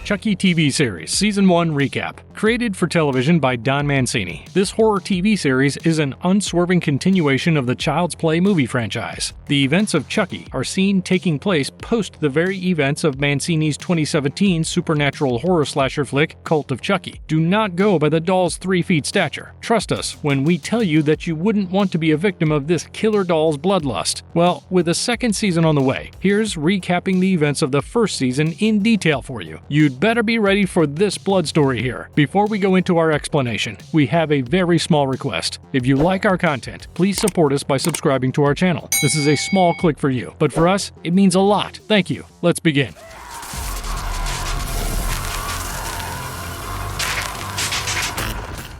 Chucky TV series, Season 1 recap. Created for television by Don Mancini, this horror TV series is an unswerving continuation of the Child's Play movie franchise. The events of Chucky are seen taking place post the very events of Mancini's 2017 supernatural horror slasher flick, Cult of Chucky. Do not go by the doll's 3 feet stature. Trust us when we tell you that you wouldn't want to be a victim of this killer doll's bloodlust. Well, with a second season on the way, here's recapping the events of the first season in detail for you. You'd better be ready for this blood story here. Before we go into our explanation, we have a very small request. If you like our content, please support us by subscribing to our channel. This is a small click for you, but for us, it means a lot. Thank you. Let's begin.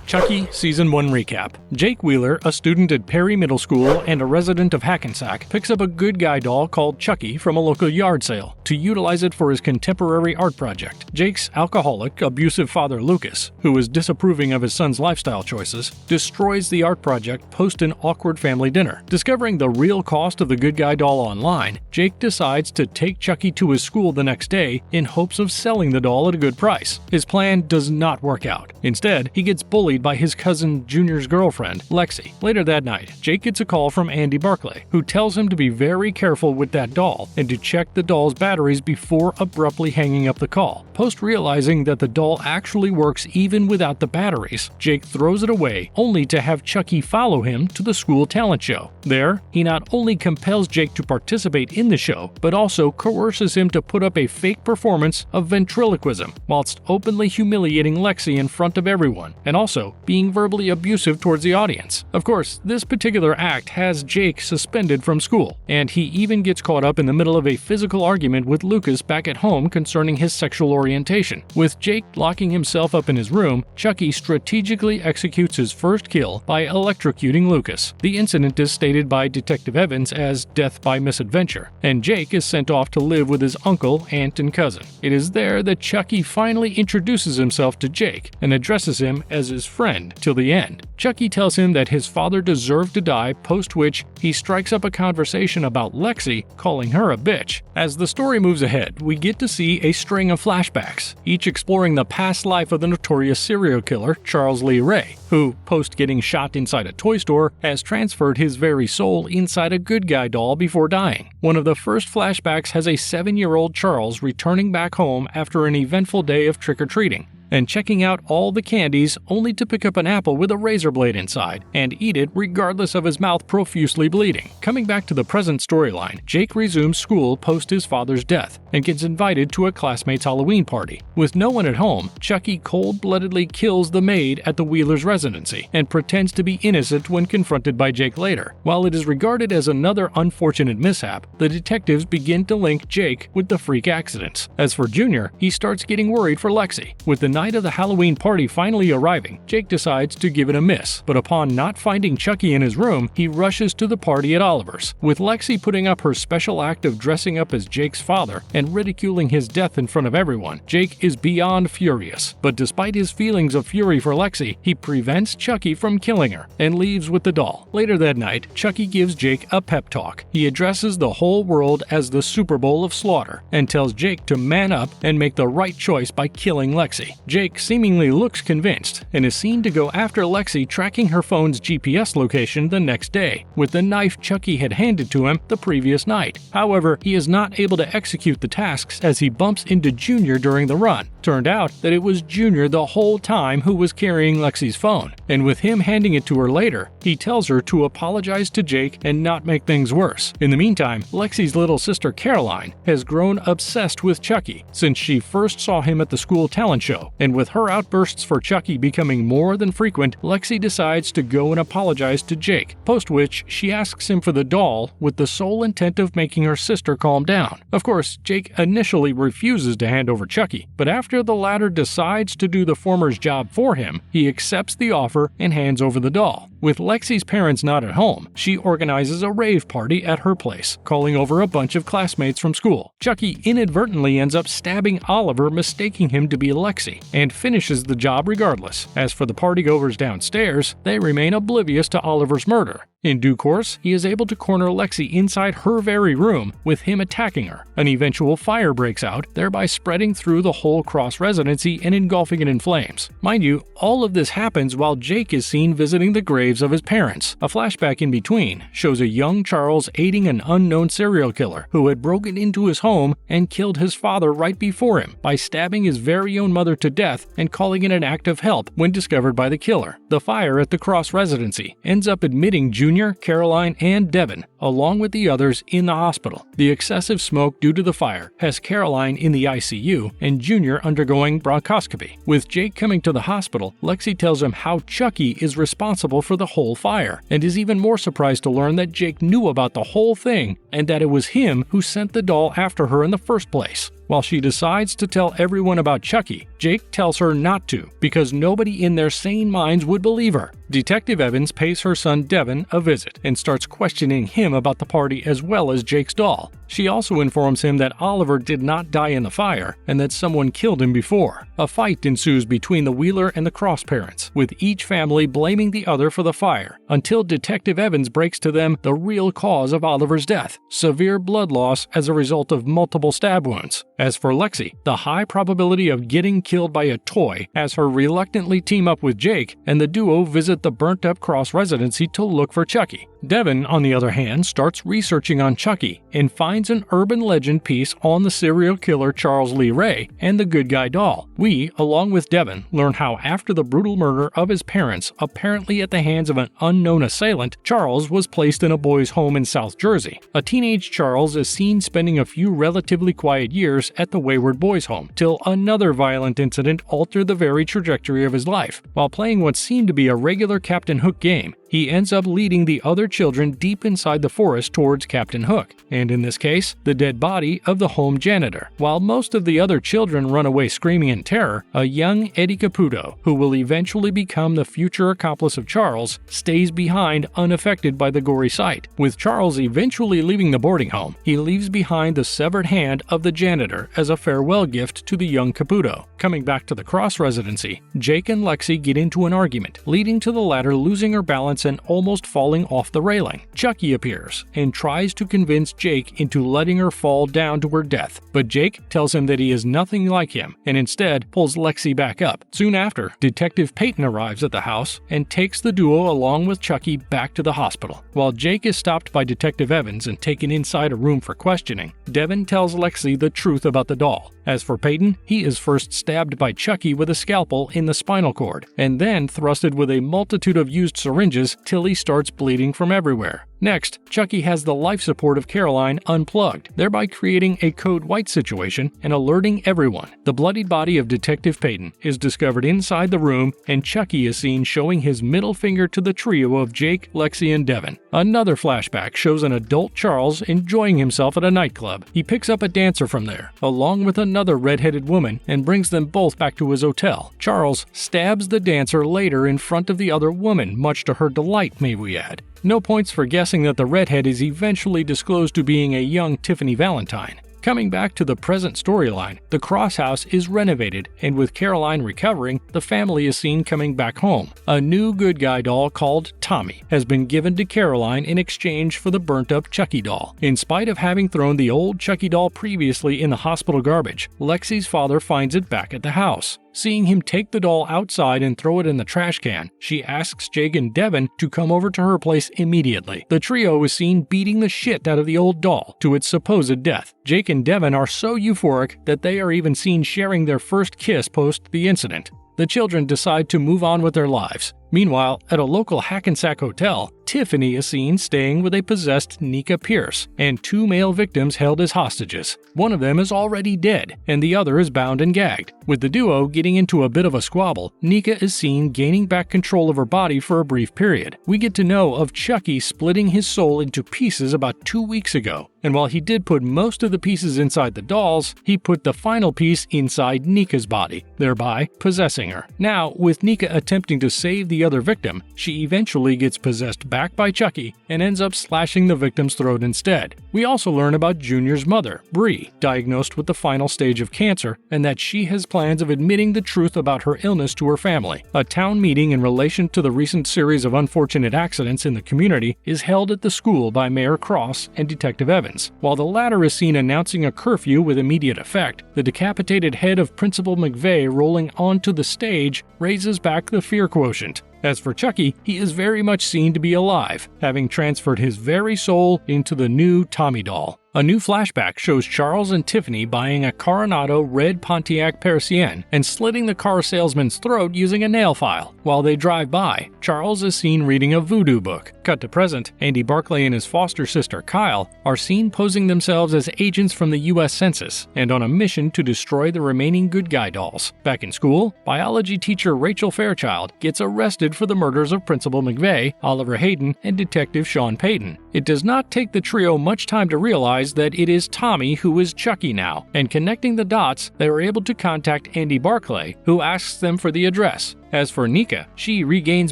Chucky Season 1 recap. Jake Wheeler, a student at Perry Middle School and a resident of Hackensack, picks up a good guy doll called Chucky from a local yard sale to utilize it for his contemporary art project. Jake's alcoholic, abusive father Lucas, who is disapproving of his son's lifestyle choices, destroys the art project post an awkward family dinner. Discovering the real cost of the good guy doll online, Jake decides to take Chucky to his school the next day in hopes of selling the doll at a good price. His plan does not work out. Instead, he gets bullied by his cousin Junior's girlfriend, Lexi. Later that night, Jake gets a call from Andy Barclay, who tells him to be very careful with that doll and to check the doll's batteries before abruptly hanging up the call. Post realizing that the doll actually works even without the batteries, Jake throws it away, only to have Chucky follow him to the school talent show. There, he not only compels Jake to participate in the show, but also coerces him to put up a fake performance of ventriloquism, whilst openly humiliating Lexi in front of everyone, and also being verbally abusive towards the audience. Of course, this particular act has Jake suspended from school, and he even gets caught up in the middle of a physical argument with Lucas back at home concerning his sexual orientation. With Jake locking himself up in his room, Chucky strategically executes his first kill by electrocuting Lucas. The incident is stated by Detective Evans as death by misadventure, and Jake is sent off to live with his uncle, aunt, and cousin. It is there that Chucky finally introduces himself to Jake and addresses him as his friend till the end. Chucky tells him that his father deserved to die, post which he strikes up a conversation about Lexi, calling her a bitch. As the story moves ahead, we get to see a string of flashbacks, each exploring the past life of the notorious serial killer Charles Lee Ray, who, post getting shot inside a toy store, has transferred his very soul inside a good guy doll before dying. One of the first flashbacks has a 7-year-old Charles returning back home after an eventful day of trick-or-treating and checking out all the candies only to pick up an apple with a razor blade inside and eat it regardless of his mouth profusely bleeding. Coming back to the present storyline, Jake resumes school post his father's death and gets invited to a classmate's Halloween party. With no one at home, Chucky cold-bloodedly kills the maid at the Wheelers' residency and pretends to be innocent when confronted by Jake later. While it is regarded as another unfortunate mishap, the detectives begin to link Jake with the freak accidents. As for Junior, he starts getting worried for Lexi. With the night of the Halloween party finally arriving, Jake decides to give it a miss, but upon not finding Chucky in his room, he rushes to the party at Oliver's. With Lexi putting up her special act of dressing up as Jake's father and ridiculing his death in front of everyone, Jake is beyond furious. But despite his feelings of fury for Lexi, he prevents Chucky from killing her and leaves with the doll. Later that night, Chucky gives Jake a pep talk. He addresses the whole world as the Super Bowl of slaughter and tells Jake to man up and make the right choice by killing Lexi. Jake seemingly looks convinced and is seen to go after Lexi, tracking her phone's GPS location the next day with the knife Chucky had handed to him the previous night. However, he is not able to execute the tasks as he bumps into Junior during the run. Turned out that it was Junior the whole time who was carrying Lexi's phone, and with him handing it to her later, he tells her to apologize to Jake and not make things worse. In the meantime, Lexi's little sister Caroline has grown obsessed with Chucky since she first saw him at the school talent show, and with her outbursts for Chucky becoming more than frequent, Lexi decides to go and apologize to Jake, post which she asks him for the doll with the sole intent of making her sister calm down. Of course, Jake initially refuses to hand over Chucky, but after the latter decides to do the former's job for him, he accepts the offer and hands over the doll. With Lexi's parents not at home, she organizes a rave party at her place, calling over a bunch of classmates from school. Chucky inadvertently ends up stabbing Oliver, mistaking him to be Lexi, and finishes the job regardless. As for the partygoers downstairs, they remain oblivious to Oliver's murder. In due course, he is able to corner Lexi inside her very room, with him attacking her. An eventual fire breaks out, thereby spreading through the whole Cross residency and engulfing it in flames. Mind you, all of this happens while Jake is seen visiting the graves of his parents. A flashback in between shows a young Charles aiding an unknown serial killer who had broken into his home and killed his father right before him by stabbing his very own mother to death and calling it an act of help when discovered by the killer. The fire at the Cross residency ends up admitting Junior, Caroline, and Devin, along with the others, in the hospital. The excessive smoke due to the fire has Caroline in the ICU and Junior undergoing bronchoscopy. With Jake coming to the hospital, Lexi tells him how Chucky is responsible for the whole fire, and is even more surprised to learn that Jake knew about the whole thing and that it was him who sent the doll after her in the first place. While she decides to tell everyone about Chucky, Jake tells her not to, because nobody in their sane minds would believe her. Detective Evans pays her son Devin a visit and starts questioning him about the party as well as Jake's doll. She also informs him that Oliver did not die in the fire and that someone killed him before. A fight ensues between the Wheeler and the Cross parents, with each family blaming the other for the fire, until Detective Evans breaks to them the real cause of Oliver's death: severe blood loss as a result of multiple stab wounds. As for Lexi, the high probability of getting killed by a toy has her reluctantly team up with Jake, and the duo visit the burnt-up Cross residency to look for Chucky. Devin, on the other hand, starts researching on Chucky and finds an urban legend piece on the serial killer Charles Lee Ray and the good guy doll. We, along with Devin, learn how after the brutal murder of his parents, apparently at the hands of an unknown assailant, Charles was placed in a boys' home in South Jersey. A teenage Charles is seen spending a few relatively quiet years at the wayward boys' home, till another violent incident altered the very trajectory of his life. While playing what seemed to be a regular Captain Hook game, he ends up leading the other children deep inside the forest towards Captain Hook, and in this case, the dead body of the home janitor. While most of the other children run away screaming in terror, a young Eddie Caputo, who will eventually become the future accomplice of Charles, stays behind unaffected by the gory sight. With Charles eventually leaving the boarding home, he leaves behind the severed hand of the janitor as a farewell gift to the young Caputo. Coming back to the Cross residency, Jake and Lexi get into an argument, leading to the latter losing her balance and almost falling off the railing. Chucky appears and tries to convince Jake into letting her fall down to her death, but Jake tells him that he is nothing like him and instead pulls Lexi back up. Soon after, Detective Peyton arrives at the house and takes the duo along with Chucky back to the hospital. While Jake is stopped by Detective Evans and taken inside a room for questioning, Devin tells Lexi the truth about the doll. As for Peyton, he is first stabbed by Chucky with a scalpel in the spinal cord, and then thrusted with a multitude of used syringes till he starts bleeding from everywhere. Next, Chucky has the life support of Caroline unplugged, thereby creating a code white situation and alerting everyone. The bloodied body of Detective Peyton is discovered inside the room, and Chucky is seen showing his middle finger to the trio of Jake, Lexi, and Devin. Another flashback shows an adult Charles enjoying himself at a nightclub. He picks up a dancer from there, along with another red-headed woman, and brings them both back to his hotel. Charles stabs the dancer later in front of the other woman, much to her delight, may we add. No points for guessing that the redhead is eventually disclosed to being a young Tiffany Valentine. Coming back to the present storyline, the Cross house is renovated, and with Caroline recovering, the family is seen coming back home. A new good guy doll called Tommy has been given to Caroline in exchange for the burnt-up Chucky doll. In spite of having thrown the old Chucky doll previously in the hospital garbage, Lexi's father finds it back at the house. Seeing him take the doll outside and throw it in the trash can, she asks Jake and Devin to come over to her place immediately. The trio is seen beating the shit out of the old doll to its supposed death. Jake and Devin are so euphoric that they are even seen sharing their first kiss post the incident. The children decide to move on with their lives. Meanwhile, at a local Hackensack hotel, Tiffany is seen staying with a possessed Nika Pierce and two male victims held as hostages. One of them is already dead, and the other is bound and gagged. With the duo getting into a bit of a squabble, Nika is seen gaining back control of her body for a brief period. We get to know of Chucky splitting his soul into pieces about 2 weeks ago, and while he did put most of the pieces inside the dolls, he put the final piece inside Nika's body, thereby possessing her. Now, with Nika attempting to save the the other victim, she eventually gets possessed back by Chucky and ends up slashing the victim's throat instead. We also learn about Junior's mother, Bree, diagnosed with the final stage of cancer, and that she has plans of admitting the truth about her illness to her family. A town meeting in relation to the recent series of unfortunate accidents in the community is held at the school by Mayor Cross and Detective Evans. While the latter is seen announcing a curfew with immediate effect, the decapitated head of Principal McVeigh rolling onto the stage raises back the fear quotient. As for Chucky, he is very much seen to be alive, having transferred his very soul into the new Tommy doll. A new flashback shows Charles and Tiffany buying a Coronado red Pontiac Parisienne and slitting the car salesman's throat using a nail file. While they drive by, Charles is seen reading a voodoo book. Cut to present, Andy Barclay and his foster sister Kyle are seen posing themselves as agents from the U.S. Census and on a mission to destroy the remaining good guy dolls. Back in school, biology teacher Rachel Fairchild gets arrested for the murders of Principal McVeigh, Oliver Hayden, and Detective Sean Payton. It does not take the trio much time to realize that it is Tommy who is Chucky now, and connecting the dots, they are able to contact Andy Barclay, who asks them for the address. As for Nika, she regains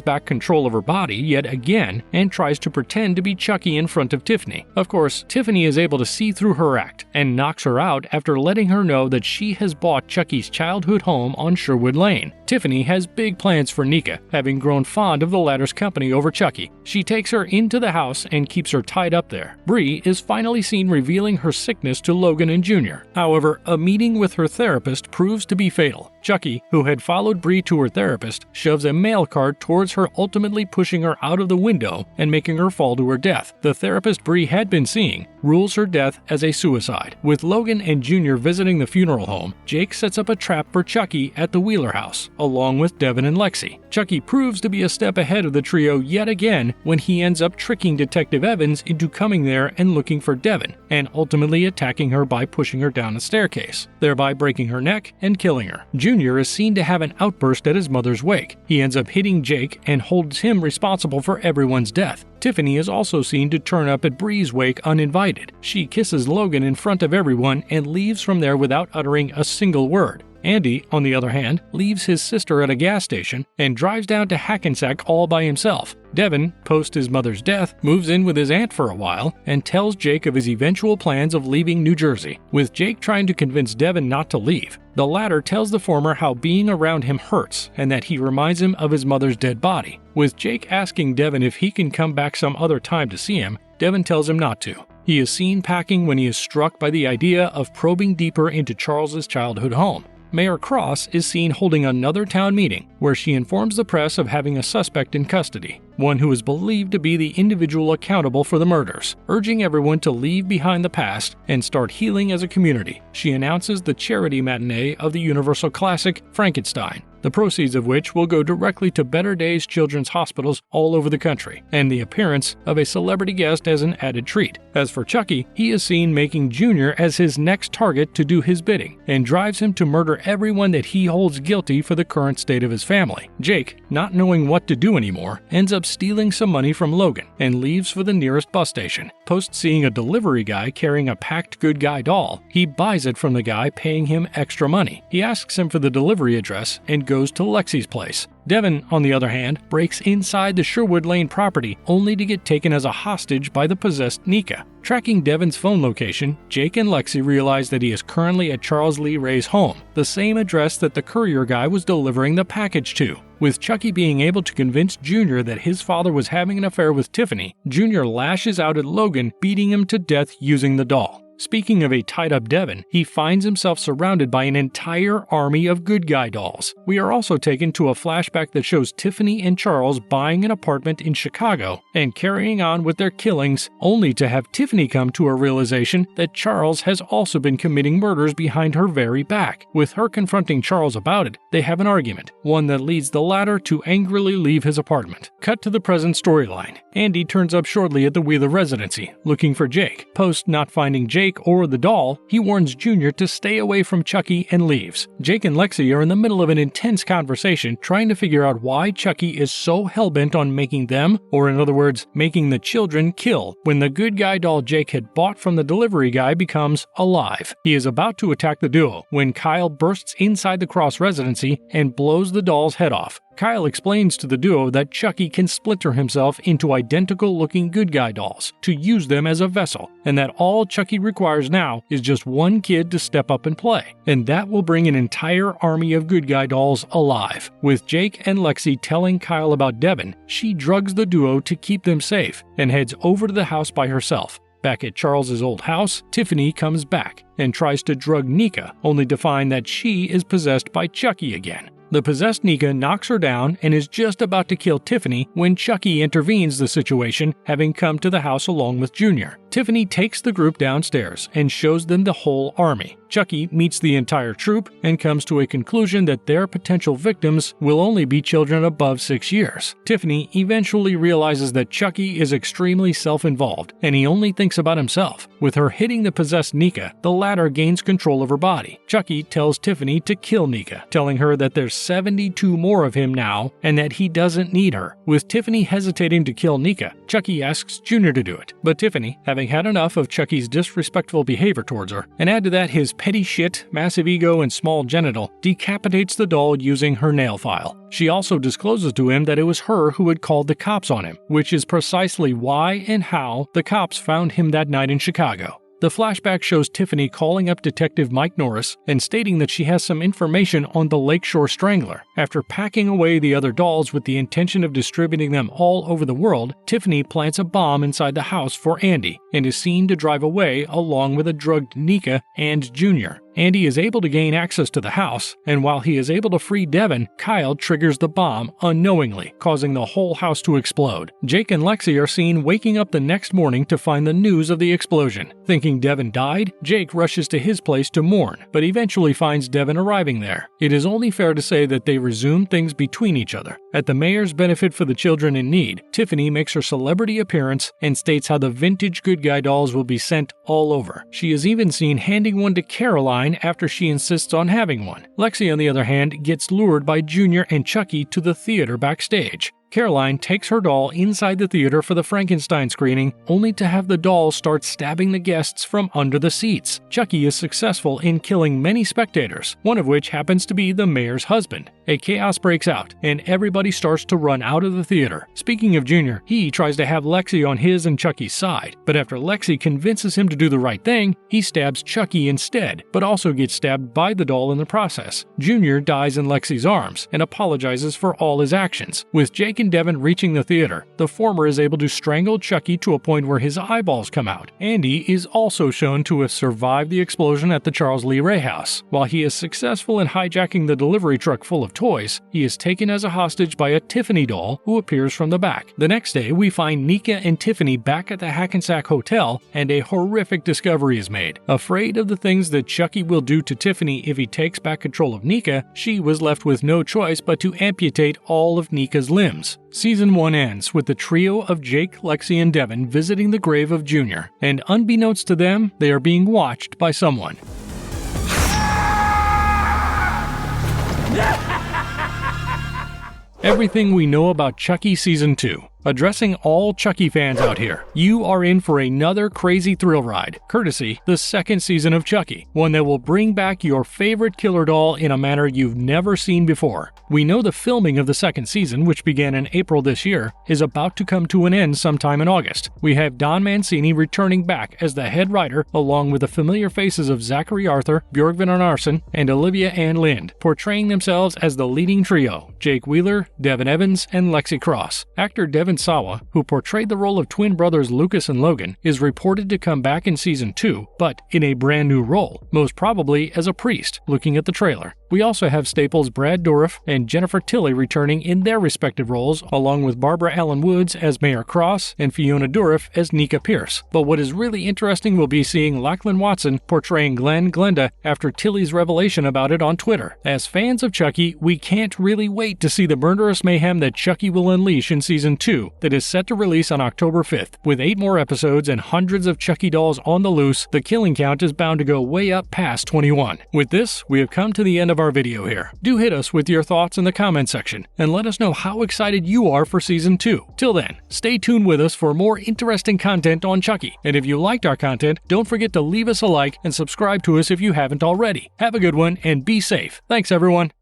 back control of her body yet again and tries to pretend to be Chucky in front of Tiffany. Of course, Tiffany is able to see through her act and knocks her out after letting her know that she has bought Chucky's childhood home on Sherwood Lane. Tiffany has big plans for Nika, having grown fond of the latter's company over Chucky. She takes her into the house and keeps her tied up there. Bree is finally seen revealing her sickness to Logan and Junior. However, a meeting with her therapist proves to be fatal. Chucky, who had followed Bree to her therapist, shoves a mail cart towards her, ultimately pushing her out of the window and making her fall to her death. The therapist Bree had been seeing rules her death as a suicide. With Logan and Junior visiting the funeral home, Jake sets up a trap for Chucky at the Wheeler house, along with Devin and Lexi. Chucky proves to be a step ahead of the trio yet again when he ends up tricking Detective Evans into coming there and looking for Devin, and ultimately attacking her by pushing her down a staircase, thereby breaking her neck and killing her. Junior is seen to have an outburst at his mother's wake. He ends up hitting Jake and holds him responsible for everyone's death. Tiffany is also seen to turn up at Bree's wake uninvited. She kisses Logan in front of everyone and leaves from there without uttering a single word. Andy, on the other hand, leaves his sister at a gas station and drives down to Hackensack all by himself. Devin, post his mother's death, moves in with his aunt for a while and tells Jake of his eventual plans of leaving New Jersey. With Jake trying to convince Devin not to leave, the latter tells the former how being around him hurts and that he reminds him of his mother's dead body. With Jake asking Devin if he can come back some other time to see him, Devin tells him not to. He is seen packing when he is struck by the idea of probing deeper into Charles's childhood home. Mayor Cross is seen holding another town meeting where she informs the press of having a suspect in custody, one who is believed to be the individual accountable for the murders, urging everyone to leave behind the past and start healing as a community. She announces the charity matinee of the Universal classic Frankenstein, the proceeds of which will go directly to Better Days children's hospitals all over the country, and the appearance of a celebrity guest as an added treat. As for Chucky, he is seen making Junior as his next target to do his bidding, and drives him to murder everyone that he holds guilty for the current state of his family. Jake, not knowing what to do anymore, ends up stealing some money from Logan and leaves for the nearest bus station. Post seeing a delivery guy carrying a packed good guy doll, he buys it from the guy, paying him extra money. He asks him for the delivery address and goes to Lexi's place. Devin, on the other hand, breaks inside the Sherwood Lane property only to get taken as a hostage by the possessed Nika. Tracking Devin's phone location, Jake and Lexi realize that he is currently at Charles Lee Ray's home, the same address that the courier guy was delivering the package to. With Chucky being able to convince Junior that his father was having an affair with Tiffany, Junior lashes out at Logan, beating him to death using the doll. Speaking of a tied-up Devin, he finds himself surrounded by an entire army of good guy dolls. We are also taken to a flashback that shows Tiffany and Charles buying an apartment in Chicago and carrying on with their killings, only to have Tiffany come to a realization that Charles has also been committing murders behind her very back. With her confronting Charles about it, they have an argument, one that leads the latter to angrily leave his apartment. Cut to the present storyline. Andy turns up shortly at the Wheeler residency, looking for Jake. Post not finding Jake or the doll, he warns Junior to stay away from Chucky and leaves. Jake and Lexi are in the middle of an intense conversation trying to figure out why Chucky is so hellbent on making them, or in other words, making the children, kill when the good guy doll Jake had bought from the delivery guy becomes alive. He is about to attack the duo when Kyle bursts inside the Cross residency and blows the doll's head off. Kyle explains to the duo that Chucky can splinter himself into identical-looking good guy dolls to use them as a vessel, and that all Chucky requires now is just one kid to step up and play, and that will bring an entire army of good guy dolls alive. With Jake and Lexi telling Kyle about Devin, she drugs the duo to keep them safe and heads over to the house by herself. Back at Charles's old house, Tiffany comes back and tries to drug Nika, only to find that she is possessed by Chucky again. The possessed Nika knocks her down and is just about to kill Tiffany when Chucky intervenes the situation, having come to the house along with Junior. Tiffany takes the group downstairs and shows them the whole army. Chucky meets the entire troop and comes to a conclusion that their potential victims will only be children above 6 years. Tiffany eventually realizes that Chucky is extremely self-involved and he only thinks about himself. With her hitting the possessed Nika, the latter gains control of her body. Chucky tells Tiffany to kill Nika, telling her that there's 72 more of him now and that he doesn't need her. With Tiffany hesitating to kill Nika, Chucky asks Junior to do it, but Tiffany, having had enough of Chucky's disrespectful behavior towards her, and add to that his petty shit, massive ego, and small genital, decapitates the doll using her nail file. She also discloses to him that it was her who had called the cops on him, which is precisely why and how the cops found him that night in Chicago. The flashback shows Tiffany calling up Detective Mike Norris and stating that she has some information on the Lakeshore Strangler. After packing away the other dolls with the intention of distributing them all over the world, Tiffany plants a bomb inside the house for Andy and is seen to drive away along with a drugged Nika and Junior. Andy is able to gain access to the house, and while he is able to free Devin, Kyle triggers the bomb unknowingly, causing the whole house to explode. Jake and Lexi are seen waking up the next morning to find the news of the explosion. Thinking Devin died, Jake rushes to his place to mourn, but eventually finds Devin arriving there. It is only fair to say that they resume things between each other. At the mayor's benefit for the children in need, Tiffany makes her celebrity appearance and states how the vintage good guy dolls will be sent all over. She is even seen handing one to Caroline after she insists on having one. Lexi, on the other hand, gets lured by Junior and Chucky to the theater backstage. Caroline takes her doll inside the theater for the Frankenstein screening, only to have the doll start stabbing the guests from under the seats. Chucky is successful in killing many spectators, one of which happens to be the mayor's husband. A chaos breaks out, and everybody starts to run out of the theater. Speaking of Junior, he tries to have Lexi on his and Chucky's side, but after Lexi convinces him to do the right thing, he stabs Chucky instead, but also gets stabbed by the doll in the process. Junior dies in Lexi's arms and apologizes for all his actions. With Jake and Devin reaching the theater, the former is able to strangle Chucky to a point where his eyeballs come out. Andy is also shown to have survived the explosion at the Charles Lee Ray house. While he is successful in hijacking the delivery truck full of toys, he is taken as a hostage by a Tiffany doll who appears from the back. The next day, we find Nika and Tiffany back at the Hackensack Hotel, and a horrific discovery is made. Afraid of the things that Chucky will do to Tiffany if he takes back control of Nika, she was left with no choice but to amputate all of Nika's limbs. Season 1 ends with the trio of Jake, Lexi, and Devin visiting the grave of Junior, and unbeknownst to them, they are being watched by someone. Everything we know about Chucky Season 2. Addressing all Chucky fans out here, you are in for another crazy thrill ride, courtesy the second season of Chucky, one that will bring back your favorite killer doll in a manner you've never seen before. We know the filming of the second season, which began in April this year, is about to come to an end sometime in August. We have Don Mancini returning back as the head writer, along with the familiar faces of Zachary Arthur, Björgvin Arnarsson, and Olivia Ann Lind, portraying themselves as the leading trio, Jake Wheeler, Devin Evans, and Lexi Cross. Actor Devin Sawa, who portrayed the role of twin brothers Lucas and Logan, is reported to come back in Season 2, but in a brand new role, most probably as a priest, looking at the trailer. We also have Staples' Brad Dourif and Jennifer Tilly returning in their respective roles, along with Barbara Allen Woods as Mayor Cross and Fiona Dourif as Nika Pierce. But what is really interesting will be seeing Lachlan Watson portraying Glenn Glenda after Tilly's revelation about it on Twitter. As fans of Chucky, we can't really wait to see the murderous mayhem that Chucky will unleash in Season 2 that is set to release on October 5th. With 8 more episodes and hundreds of Chucky dolls on the loose, the killing count is bound to go way up past 21. With this, we have come to the end of our video here. Do hit us with your thoughts in the comment section and let us know how excited you are for Season 2. Till then, stay tuned with us for more interesting content on Chucky. And if you liked our content, don't forget to leave us a like and subscribe to us if you haven't already. Have a good one and be safe. Thanks everyone.